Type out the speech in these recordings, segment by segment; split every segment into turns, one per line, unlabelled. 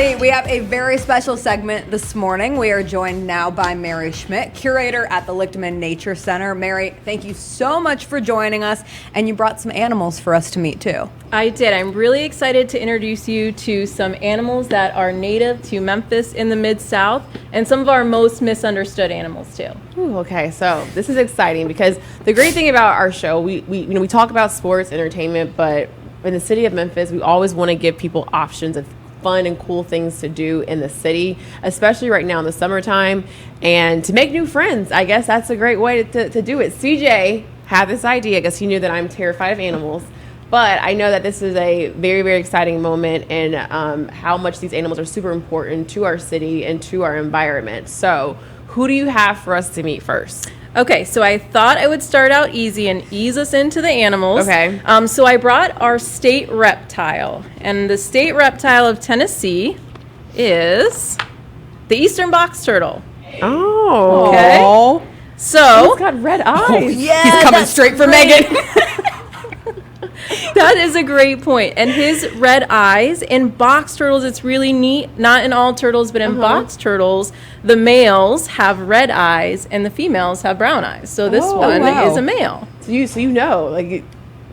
everybody. We have a very special segment this morning. We are joined now by Mary Schmidt, curator at the Lichterman Nature Center. Mary, thank you so much for joining us, and you brought some animals for us to meet too.
I did. I'm really excited to introduce you to some animals that are native to Memphis in the Mid-South, and some of our most misunderstood animals too.
Ooh, okay, so this is exciting because the great thing about our show, we talk about sports, entertainment, but in the city of Memphis, we always want to give people options of fun and cool things to do in the city, especially right now in the summertime, and to make new friends. I guess that's a great way to do it. CJ had this idea because he knew that I'm terrified of animals, but I know that this is a very, very exciting moment and how much these animals are super important to our city and to our environment. So who do you have for us to meet first?
Okay, so I thought I would start out easy and ease us into the animals.
Okay.
So I brought our state reptile, and the state reptile of Tennessee is the eastern box turtle.
Oh.
Okay. So
He's got red eyes.
Oh, yeah, he's coming straight for Meghan.
that is a great point. And his red eyes, in box turtles, it's really neat. Not in all turtles, but in box turtles, the males have red eyes and the females have brown eyes. So this one is a male.
So you know, like,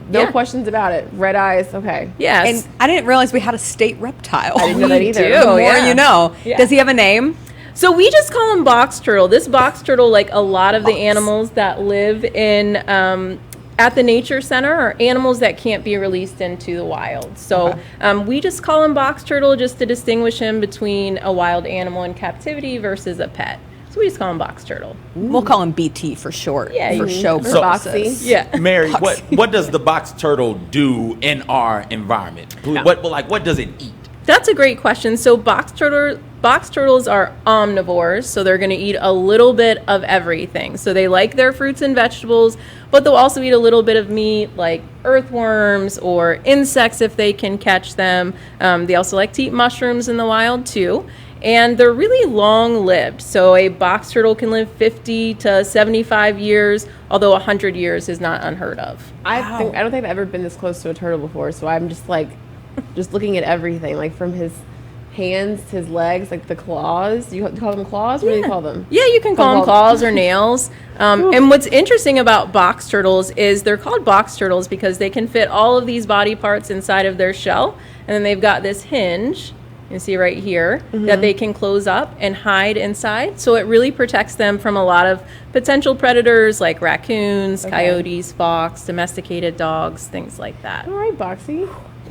no questions about it. Red eyes, okay.
Yes.
And I didn't realize we had a state reptile.
I didn't know that either.
do.
The more
yeah.
you know.
Yeah.
Does he have a name?
So we just call him box turtle. This box turtle, like a lot of the animals that live in at the nature center, are animals that can't be released into the wild. So we just call him box turtle just to distinguish him between a wild animal in captivity versus a pet. So we just call him box turtle.
We'll call him BT for short.
Yeah,
for
you-
show
So-
purposes.
Yeah.
Mary, what does the box turtle do in our environment? What does it eat?
That's a great question. So box turtles are omnivores, so they're going to eat a little bit of everything. So they like their fruits and vegetables, but they'll also eat a little bit of meat, like earthworms or insects if they can catch them. They also like to eat mushrooms in the wild too. And they're really long-lived. So a box turtle can live 50 to 75 years, although 100 years is not unheard of.
I don't think I've ever been this close to a turtle before, so I'm just looking at everything, like from his hands, his legs, like the claws. You call them claws? What do you call them?
Yeah, you can call them claws or nails. And what's interesting about box turtles is they're called box turtles because they can fit all of these body parts inside of their shell. And then they've got this hinge, you see right here, that they can close up and hide inside. So it really protects them from a lot of potential predators like raccoons, coyotes, fox, domesticated dogs, things like that.
All right, Boxy.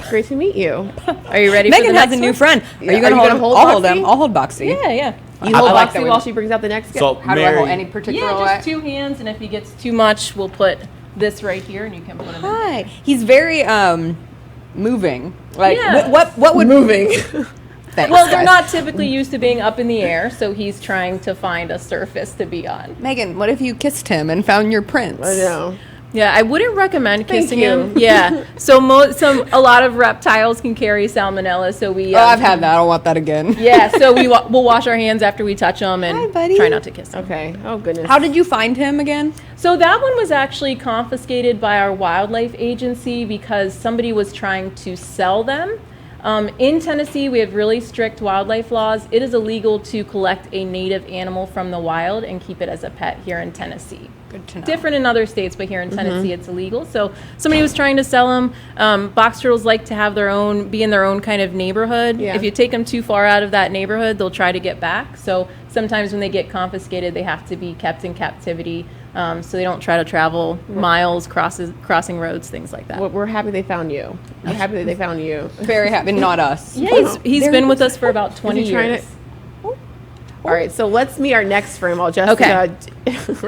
Great to meet you.
Are you ready for the
Megan
next
has a new
one?
friend. Are you
Are
going
you
to
gonna
hold?
hold
I'll hold
Boxy?
him. I'll hold Boxy.
Yeah, yeah.
You hold
like that
Boxy
we-
while she brings out the next guy.
So
How
Mary,
do I hold any particular
Yeah,
way?
just two hands, and if he gets too much, we'll put this right here, and you can put him in.
Hi. He's very moving. Like
Yeah.
what would moving? Thanks,
Well, they're
guys.
not typically used to being up in the air, so he's trying to find a surface to be on.
Megan, what if you kissed him and found your prince?
I know.
Yeah, I wouldn't recommend kissing
you.
him. Yeah, so a lot of reptiles can carry salmonella, so we.
Oh, I've had that. I don't want that again.
Yeah, so we'll wash our hands after we touch them and
Hi, buddy.
try not to kiss them.
Okay. Oh, goodness.
How did you find him again?
So that one was actually confiscated by our wildlife agency because somebody was trying to sell them. In Tennessee, we have really strict wildlife laws. It is illegal to collect a native animal from the wild and keep it as a pet here in Tennessee.
Good to know.
Different in other states, but here in Tennessee, it's illegal. So somebody was trying to sell them. Box turtles like to have be in their own kind of neighborhood.
Yeah.
If you take them too far out of that neighborhood, they'll try to get back. So sometimes when they get confiscated, they have to be kept in captivity. So they don't try to travel miles, crossing roads, things like that.
We're happy they found you. We're happy that they found you.
Very happy, not us.
Yeah, he's been with us for about 20
Is he trying
years.
All right, so let's meet our next friend. While Jessica,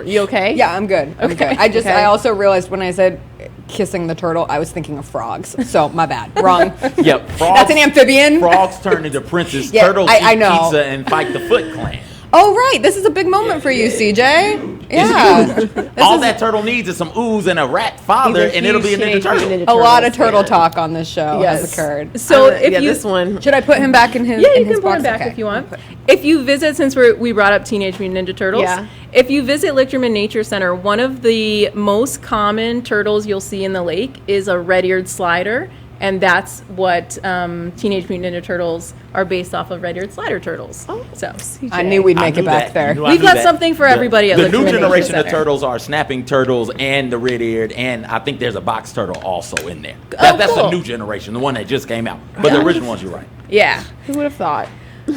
you okay?
Yeah, I'm good. I'm
Okay.
good. I also realized when I said kissing the turtle, I was thinking of frogs. So my bad. Wrong.
Yep, frogs,
That's an amphibian.
Frogs turn into princes.
Yeah,
Turtles
I
eat
know.
pizza and fight the Foot Clan.
Oh, right. This is a big moment for you, CJ. Yeah.
All that turtle needs is some ooze and a rat father, and it'll be a Ninja Turtle.
A lot of turtle talk on this show has
Yes.
occurred.
So if you
this one.
Should I put him back in his
Yeah,
in
you
his
can put
box?
him back
Okay.
if you want. If you visit, since we brought up Teenage Mutant Ninja Turtles,
Yeah.
if you visit Lichterman Nature Center, one of the most common turtles you'll see in the lake is a red-eared slider, and that's what Teenage Mutant Ninja Turtles are based off of red-eared slider turtles.
Oh,
so
I knew we'd make it back there.
We've got something for everybody at
the new
Lichterman Nature
generation of
Center.
turtles are snapping turtles and the red-eared, and I think there's a box turtle also in there.
Oh,
That's
cool.
the new generation, the one that just came out. But the original ones, you're right.
Yeah.
Who would have thought?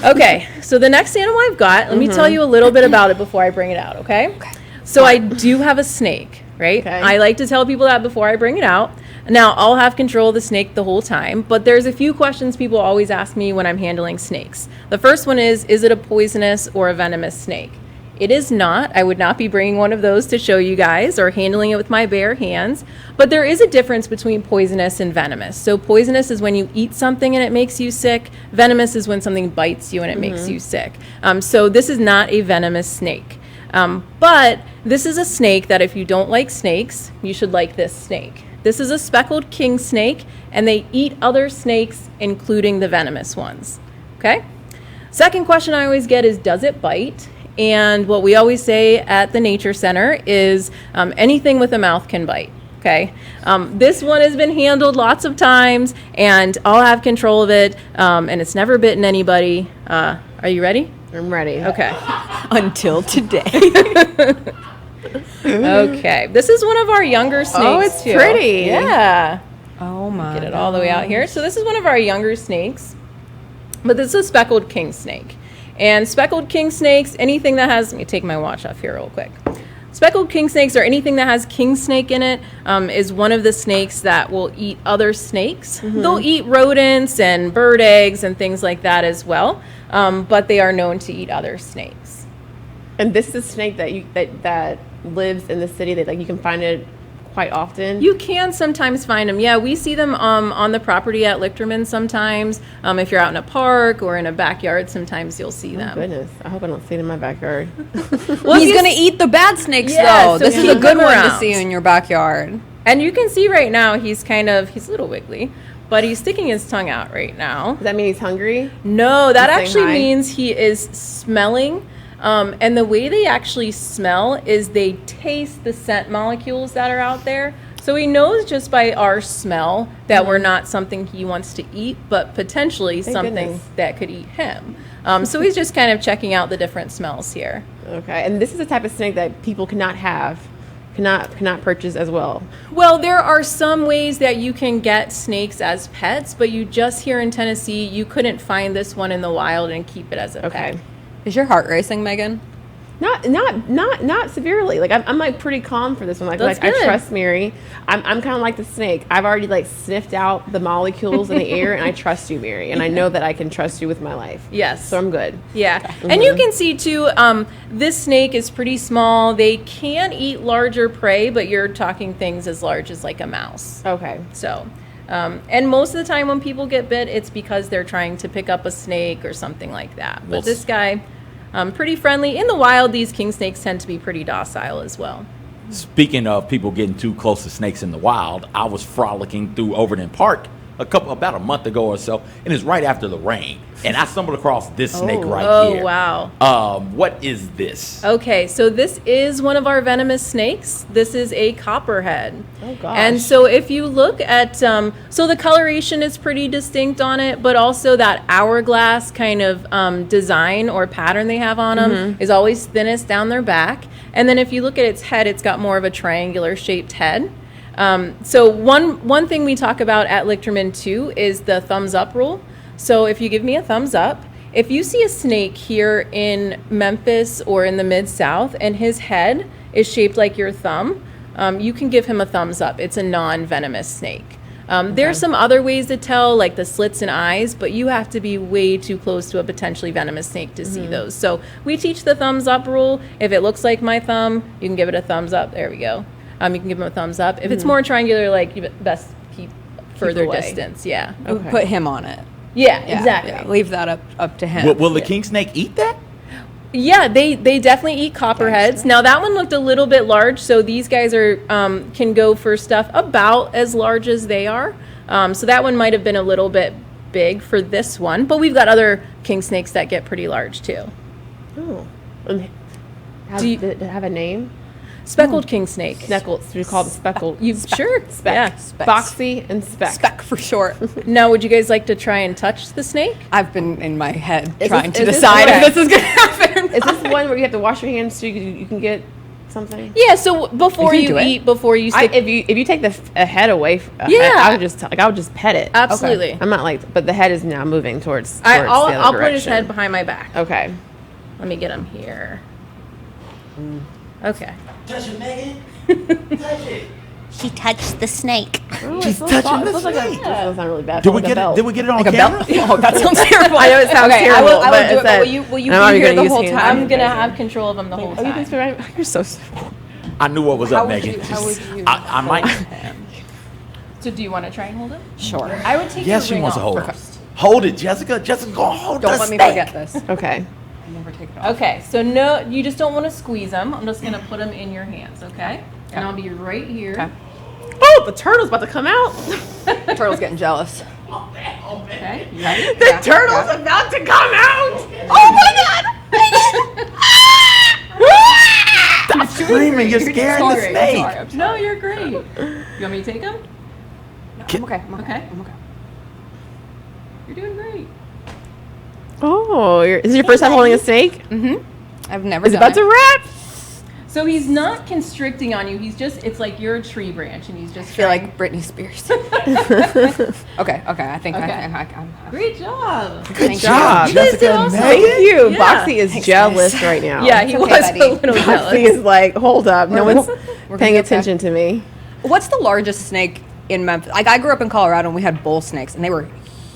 Okay, so the next animal I've got, let me tell you a little bit about it before I bring it out, okay? So I do have a snake, right?
Okay.
I like to tell people that before I bring it out. Now, I'll have control of the snake the whole time, but there's a few questions people always ask me when I'm handling snakes. The first one is it a poisonous or a venomous snake? It is not. I would not be bringing one of those to show you guys or handling it with my bare hands. But there is a difference between poisonous and venomous. So poisonous is when you eat something and it makes you sick. Venomous is when something bites you and it makes you sick. So this is not a venomous snake. But this is a snake that if you don't like snakes, you should like this snake. This is a speckled king snake, and they eat other snakes, including the venomous ones. Okay? Second question I always get is, does it bite? And what we always say at the Nature Center is anything with a mouth can bite. Okay, this one has been handled lots of times, and I'll have control of it, and it's never bitten anybody. Are you ready?
I'm ready.
Okay.
Until today.
Okay. This is one of our younger snakes.
Oh, it's
too.
pretty.
Yeah.
Oh my.
Get it all the way out here. So this is one of our younger snakes, but this is a speckled king snake. And speckled king snakes, anything that has, let me take my watch off here real quick. Speckled king snakes, or anything that has king snake in it, is one of the snakes that will eat other snakes. They'll eat rodents and bird eggs and things like that as well, but they are known to eat other snakes.
And this is a snake that lives in the city. That like you can find it quite often.
You can sometimes find them. Yeah, we see them on the property at Lichterman sometimes. If you're out in a park or in a backyard, sometimes you'll see them.
Goodness, I hope I don't see it in my backyard.
Well, he's gonna eat the bad snakes
Yeah,
though.
so
This is
keep
a good
them
one to
around.
see in your backyard.
And you can see right now he's a little wiggly, but he's sticking his tongue out right now.
Does that mean he's hungry?
No, that
He's saying
actually
hi?
means he is smelling. And the way they actually smell is they taste the scent molecules that are out there. So he knows just by our smell that we're not something he wants to eat, but potentially
Thank
something
goodness.
that could eat him. So he's just kind of checking out the different smells here.
Okay, and this is the type of snake that people cannot purchase as well.
Well, there are some ways that you can get snakes as pets, but you just here in Tennessee, you couldn't find this one in the wild and keep it as a
Okay.
pet.
Is your heart racing, Megan?
Not severely. Like I'm like pretty calm for this one.
That's
I
good.
trust Mary. I'm kind of like the snake. I've already like sniffed out the molecules in the air, and I trust you, Mary. And I know that I can trust you with my life.
Yes.
So I'm good.
Yeah, and you can see too, this snake is pretty small. They can eat larger prey, but you're talking things as large as like a mouse.
Okay.
So, and most of the time when people get bit, it's because they're trying to pick up a snake or something like that. But
Well,
this guy, pretty friendly. In the wild, these king snakes tend to be pretty docile as well.
Speaking of people getting too close to snakes in the wild, I was frolicking through Overton Park about a month ago or so, and it's right after the rain, and I stumbled across this snake right here.
Oh, wow.
What is this?
Okay, so this is one of our venomous snakes. This is a copperhead.
Oh, gosh.
And so if you look at, so the coloration is pretty distinct on it, but also that hourglass kind of design or pattern they have on them is always thinnest down their back. And then if you look at its head, it's got more of a triangular shaped head. So one thing we talk about at Lichterman too is the thumbs up rule. So if you give me a thumbs up, if you see a snake here in Memphis or in the Mid-South and his head is shaped like your thumb, you can give him a thumbs up. It's a non-venomous snake. There's some other ways to tell, like the slits and eyes, but you have to be way too close to a potentially venomous snake to see those. So we teach the thumbs up rule. If it looks like my thumb, you can give it a thumbs up. There we go. You can give him a thumbs up. If it's more triangular, like you best keep further
away.
distance. Yeah.
Okay.
Put him on it.
Yeah,
Yeah,
exactly.
yeah, leave that up to him.
Will the king snake eat that?
Yeah, they definitely eat copperheads. Now that one looked a little bit large, so these guys are can go for stuff about as large as they are. So that one might have been a little bit big for this one, but we've got other king snakes that get pretty large too.
Oh. Does it have a name?
Speckled king snake.
Speckles. We call them speckled.
You sure?
Speck.
Yeah.
Boxy and speck.
Speck for short.
Now, would you guys like to try and touch the snake?
I've been in my head
Is
trying
this-
to
is this
decide
okay?
if this is going to happen.
Is this one where you have to wash your hands so you can get something?
Yeah. So before
You can
you
do it.
eat, before you stick,
If you take the head away,
Yeah.
I would just I would just pet it.
absolutely.
I'm not like, but the head is now moving towards.
I'll
the other
I'll put his
direction.
head behind my back.
Okay.
Let me get him here. Okay.
Touch it, Megan. Touch it.
She touched the snake.
She's touching the snake.
That's not really bad.
Did we get it? Did we get it on
Like a
camera?
belt? Oh, that sounds terrible.
I know it sounds
okay,
terrible,
I will
but
do
it
it, but
said-
will you
I'm
be
already
here
gonna
the
use
whole
hands.
time?
I'm gonna have control of him the whole
Oh, you can
time.
spit right. You're so.
I knew what was
How
up,
would
Megan.
you- how would you
I might.
So, do you want to try and hold him?
Sure.
I would take
Yes,
your
she
ring
wants to
off
hold it.
first.
Hold it, Jessica. Jessica, go hold
Don't
the
let me
snake.
forget this.
Okay.
Never take it off.
Okay, so no, you just don't want to squeeze them. I'm just gonna put them in your hands, okay? And I'll be right here.
Okay.
Oh, the turtle's about to come out.
Turtle's getting jealous.
Okay.
You ready?
The
Yeah.
turtle's about to come out.
Oh my god!
Stop screaming. You're scaring the snake.
No, you're great. You want me to take him?
I'm okay. I'm okay.
Okay.
I'm okay.
You're doing great.
Oh, is this your first time holding a snake?
I've never
Is it
done
about to wrap?
So he's not constricting on you. He's just, it's like you're a tree branch and he's just
I feel
trying-
like Britney Spears. okay. I think
Okay.
I'm
Great job.
Good
Thank
job,
you. You guys did
Jessica and
awesome.
Megan.
Thank you.
Yeah.
Boxy is
Thanks,
jealous
guys.
right now.
Yeah, he
It's okay,
was
buddy.
a little
Boxy
jealous.
is like, hold up. No one's
We're
paying
gonna go
attention to me.
What's the largest snake in Memphis? Like I grew up in Colorado and we had bull snakes and they were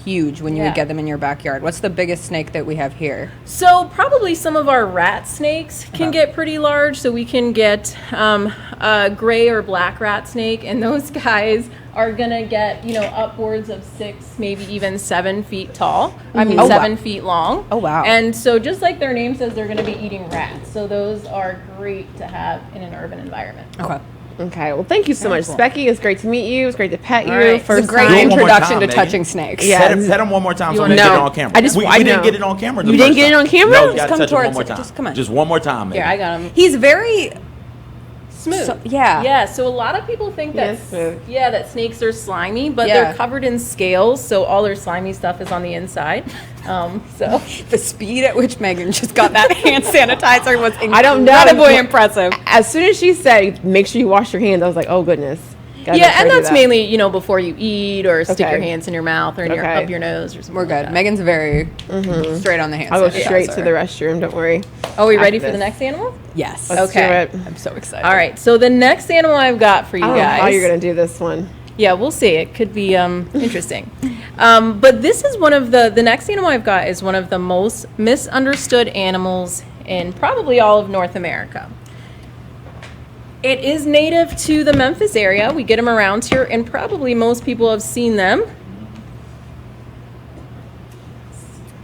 huge when you
Yeah.
would get them in your backyard. What's the biggest snake that we have here?
So probably some of our rat snakes can get pretty large. So we can get a gray or black rat snake, and those guys are gonna get upwards of 6, maybe even 7 feet tall. I mean
Oh, wow.
7 feet long.
Oh, wow.
And so just like their name says, they're gonna be eating rats. So those are great to have in an urban environment.
Okay.
Okay, well, thank you so much,
cool.
Becky. It's great to meet you. It's great to pet you.
All right.
First
It's a great
Do it one more
introduction
time,
to
Megan.
touching snakes.
Yeah.
Set him one more time so
wanna-
we can get it
No.
on camera.
I just-
we
I
didn't
know.
get it on camera.
You didn't get it on camera?
No, you
Just
got to
come
touch it one
towards
more
it.
time.
Just come on.
Just one more time,
Here,
Megan.
I got him.
He's very
Smooth.
yeah.
Yeah, so a lot of people think that
Yes, smooth.
that snakes are slimy, but
Yeah.
they're covered in scales, so all their slimy stuff is on the inside. So
The speed at which Megan just got that hand sanitizer was
I don't know.
incredibly impressive.
As soon as she said, make sure you wash your hands, I was like, oh, goodness. Gotta make
yeah,
sure
and
I do
that's
that.
mainly before you eat or stick
Okay.
your hands in your mouth or in your,
Okay.
up your nose or something.
We're
like
good.
that.
Megan's very straight on the hand
I'll go
sanitizer.
straight to the restroom, don't worry.
Are we ready
After
for the
this.
next animal?
Yes.
Let's
Okay.
do it.
I'm so excited.
All right. So the next animal I've got for you
I don't know
guys.
how you're going to do this one.
Yeah, we'll see. It could be interesting. But this is one of the next animal I've got is one of the most misunderstood animals in probably all of North America. It is native to the Memphis area. We get them around here, and probably most people have seen them.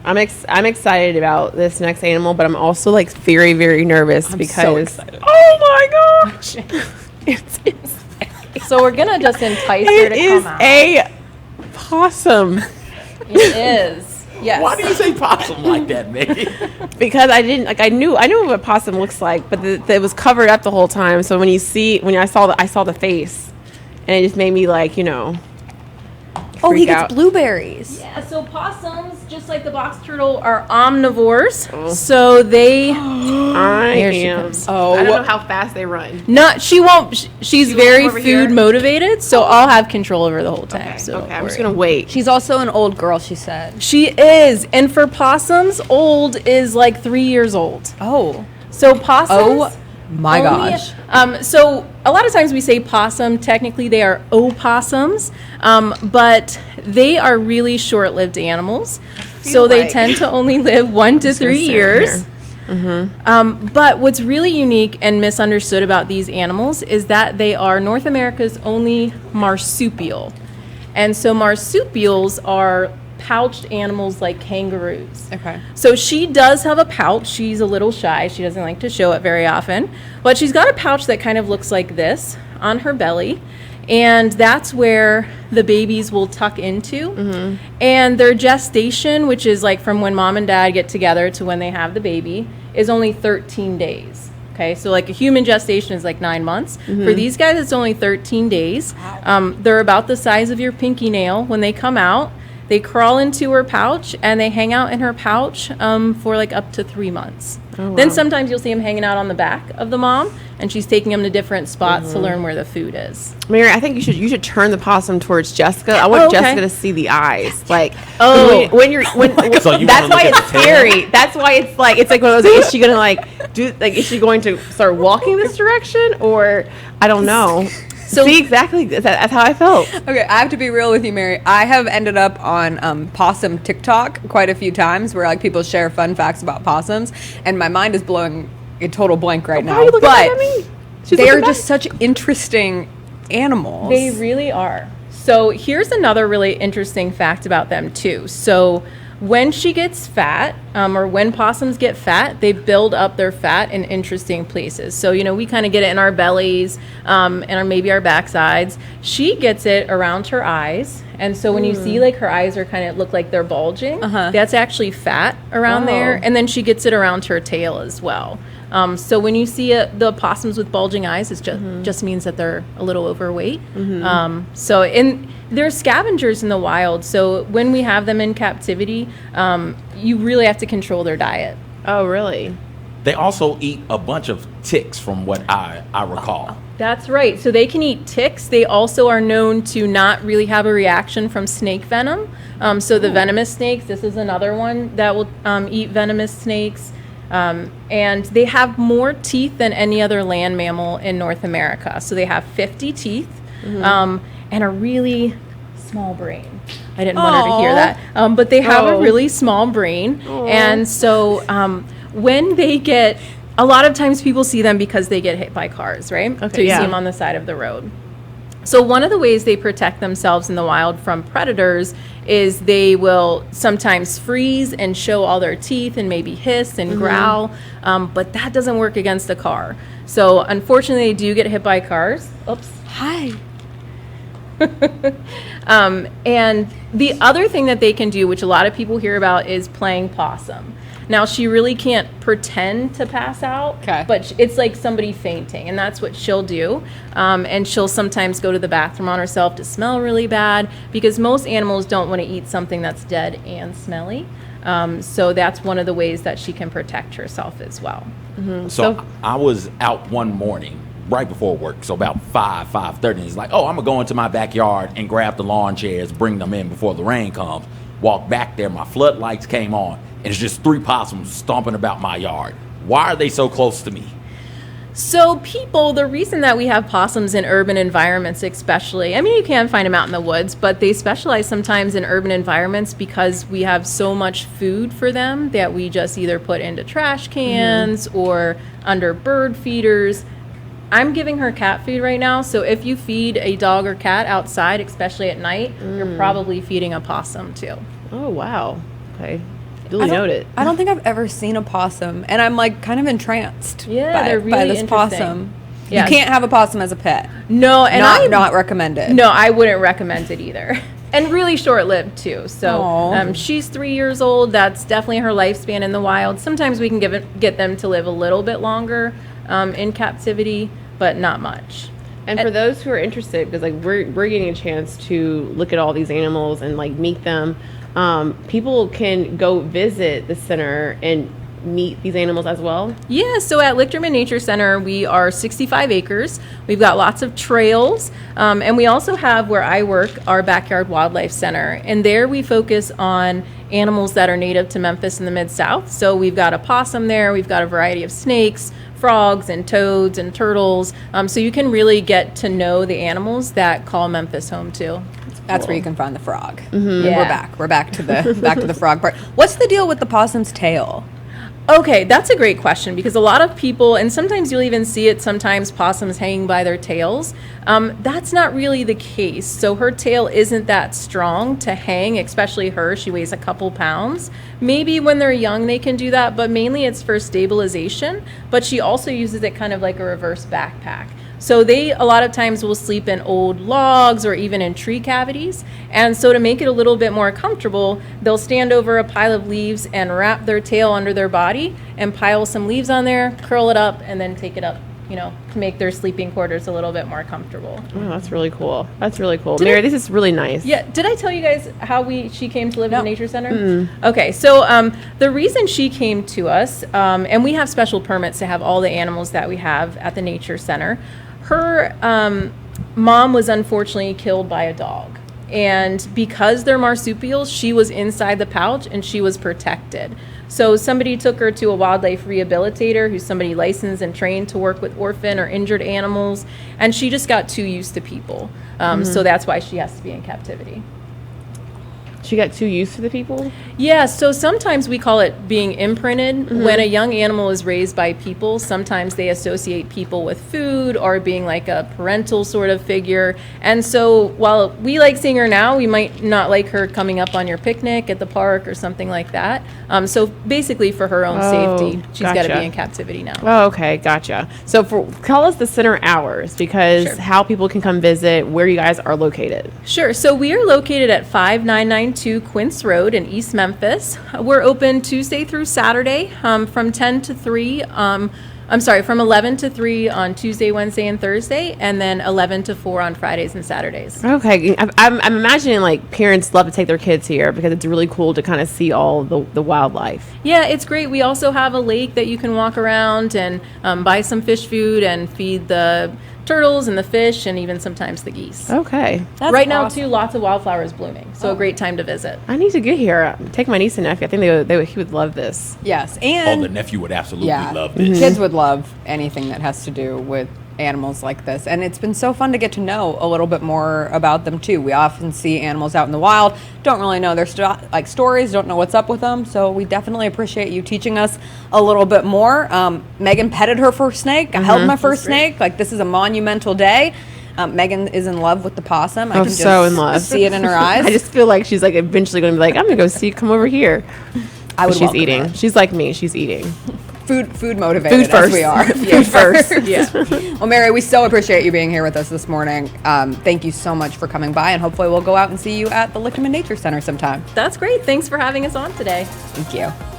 I'm excited about this next animal, but I'm also like very, very nervous because.
so excited.
Oh my gosh! it's
So we're gonna just entice her
it
to
is
come out.
a possum
It is. Yes.
Why do you say possum like that, Megan?
because I didn't like I knew what a possum looks like, but it was covered up the whole time. So when I saw the face, and it just made me like
Oh, he
freak
gets
out.
blueberries.
Yeah, so possums, just like the box turtle, are omnivores. So they
I
she
am.
comes.
Oh.
I don't know how fast they run.
not. She won't. She's
won't
very
come over here?
food motivated. So I'll have control over the whole time. So
Okay,
don't
I'm just
worry.
gonna wait.
She's also an old girl, she said.
She is, and for possums, old is like 3 years old.
Oh.
So possums.
Oh my
only-
gosh.
So a lot of times we say possum. Technically, they are opossums, but they are really short-lived animals. So they
like-
tend to only live 1 to 3
sit
years. But what's really unique and misunderstood about these animals is that they are North America's only marsupial. And so marsupials are pouched animals like kangaroos.
Okay.
So she does have a pouch. She's a little shy. She doesn't like to show it very often. But she's got a pouch that kind of looks like this on her belly. And that's where the babies will tuck into. And their gestation, which is like from when mom and dad get together to when they have the baby, is only 13 days. Okay, so like a human gestation is like 9 months. For these guys, it's only 13 days. They're about the size of your pinky nail when they come out. They crawl into her pouch and they hang out in her pouch for like up to 3 months.
Oh, wow.
Then sometimes you'll see them hanging out on the back of the mom, and she's taking them to different spots to learn where the food is.
Mary, I think you should turn the possum towards Jessica. I want
okay.
Jessica to see the eyes. Like,
Oh.
when
So you
that's
wanna
why
look
it's
at the tail?
scary. That's why it's like one of those. Is she gonna is she going to start walking this direction, or I don't know.
So-
see, exactly. That's how I felt.
Okay, I have to be real with you, Mary. I have ended up on possum TikTok quite a few times where like people share fun facts about possums, and my mind is blowing a total blank right
Why
now.
are you looking
But
at me? She's
they are
looking
just such interesting animals.
They really are. So here's another really interesting fact about them too. So when she gets fat, or when possums get fat, they build up their fat in interesting places. So, we kind of get it in our bellies, and maybe our backsides. She gets it around her eyes. And so when you see like her eyes are kind of look like they're bulging, that's actually fat around there. And then she gets it around her tail as well. So when you see the possums with bulging eyes, it just means that they're a little overweight. They're scavengers in the wild. So when we have them in captivity, you really have to control their diet.
Oh, really?
They also eat a bunch of ticks, from what I recall.
That's right. So they can eat ticks. They also are known to not really have a reaction from snake venom. So the venomous snakes, this is another one that will eat venomous snakes. And they have more teeth than any other land mammal in North America. So they have 50 teeth and a really small brain. I didn't want her to hear that. But they have a really small brain. And so when they get, a lot of times people see them because they get hit by cars, right?
Okay,
so you
yeah.
see them on the side of the road. So one of the ways they protect themselves in the wild from predators is they will sometimes freeze and show all their teeth and maybe hiss and growl, but that doesn't work against a car. So unfortunately, they do get hit by cars. Oops.
Hi.
And the other thing that they can do, which a lot of people hear about, is playing possum. Now, she really can't pretend to pass out,
Okay.
but it's like somebody fainting, and that's what she'll do. And she'll sometimes go to the bathroom on herself to smell really bad, because most animals don't want to eat something that's dead and smelly. So that's one of the ways that she can protect herself as well.
So I was out one morning right before work, so about 5:30. It's like, I'm gonna go into my backyard and grab the lawn chairs, bring them in before the rain comes. Walk back there, my floodlights came on, and it's just 3 possums stomping about my yard. Why are they so close to me?
So people, the reason that we have possums in urban environments especially, I mean, you can find them out in the woods, but they specialize sometimes in urban environments because we have so much food for them that we just either put into trash cans or under bird feeders. I'm giving her cat food right now, so if you feed a dog or cat outside, especially at night, you're probably feeding a possum too.
Oh, wow. Okay. Duly noted.
I don't think I've ever seen a possum, and I'm like kind of entranced
They're really
by this
interesting.
possum.
Yeah.
You can't have a possum as a pet.
No, and
Not recommended.
No, I wouldn't recommend it either. And really short-lived too. So
Aw.
she's 3 years old. That's definitely her lifespan in the wild. Sometimes we can get them to live a little bit longer in captivity, but not much.
And for those who are interested, because we're getting a chance to look at all these animals and meet them, people can go visit the center and meet these animals as well.
Yeah, so at Lichterman Nature Center, we are 65 acres. We've got lots of trails, and we also have, where I work, our Backyard Wildlife Center. And there we focus on animals that are native to Memphis in the Mid-South. So we've got a possum there, we've got a variety of snakes, frogs and toads and turtles. So you can really get to know the animals that call Memphis home too.
That's where you can find the frog.
Yeah.
We're back to the frog part. What's the deal with the possum's tail?
Okay, that's a great question, because a lot of people, and sometimes you'll even see it sometimes, possums hanging by their tails. That's not really the case. So her tail isn't that strong to hang, especially her. She weighs a couple pounds. Maybe when they're young they can do that, but mainly it's for stabilization. But she also uses it kind of like a reverse backpack. So they a lot of times will sleep in old logs or even in tree cavities. And so to make it a little bit more comfortable, they'll stand over a pile of leaves and wrap their tail under their body and pile some leaves on there, curl it up, and then take it up, to make their sleeping quarters a little bit more comfortable.
Oh, that's really cool. Mary, this is really nice.
Yeah, did I tell you guys how she came to live in the Nature Center?
Mm-hmm.
Okay, so the reason she came to us, and we have special permits to have all the animals that we have at the Nature Center. Her mom was unfortunately killed by a dog. And because they're marsupials, she was inside the pouch and she was protected. So somebody took her to a wildlife rehabilitator who's somebody licensed and trained to work with orphan or injured animals. And she just got too used to people. So that's why she has to be in captivity.
She got too used to the people?
Yeah, so sometimes we call it being imprinted. When a young animal is raised by people, sometimes they associate people with food or being like a parental sort of figure. And so while we like seeing her now, we might not like her coming up on your picnic at the park or something like that. So basically for her own safety, she's got to
gotcha.
be in captivity now.
Oh, okay, gotcha. So tell us the center hours, because
Sure.
how people can come visit, where you guys are located.
Sure. So we are located at 5992 Quince Road in East Memphis. We're open Tuesday through Saturday from 10 to 3. From 11 to 3 on Tuesday, Wednesday, and Thursday, and then 11 to 4 on Fridays and Saturdays.
Okay, I'm imagining like parents love to take their kids here because it's really cool to kind of see all the wildlife.
Yeah, it's great. We also have a lake that you can walk around and buy some fish food and feed the turtles and the fish and even sometimes the geese.
Okay.
That's
right now,
awesome.
too, lots of wildflowers blooming. So a great time to visit.
I need to get here. Take my niece and nephew. I think he would love this.
Yes,
Oh,
and
the nephew would absolutely
yeah,
love this.
kids would love anything that has to do with animals like this, and it's been so fun to get to know a little bit more about them too. We often see animals out in the wild, don't really know their stories, don't know what's up with them, so we definitely appreciate you teaching us a little bit more. Megan petted her first snake. I held my first snake. Like, this is a monumental day. Megan is in love with the possum. I can just
so in love.
see it in her eyes.
I just feel like she's like eventually going to be like, I'm going to go come over here.
I would
She's
welcome
eating.
her.
She's like me. She's eating.
Food motivated
Food first.
as we are.
Food first.
Yeah.
Well, Mary, we so appreciate you being here with us this morning. Thank you so much for coming by, and hopefully we'll go out and see you at the Lichterman Nature Center sometime.
That's great. Thanks for having us on today.
Thank you.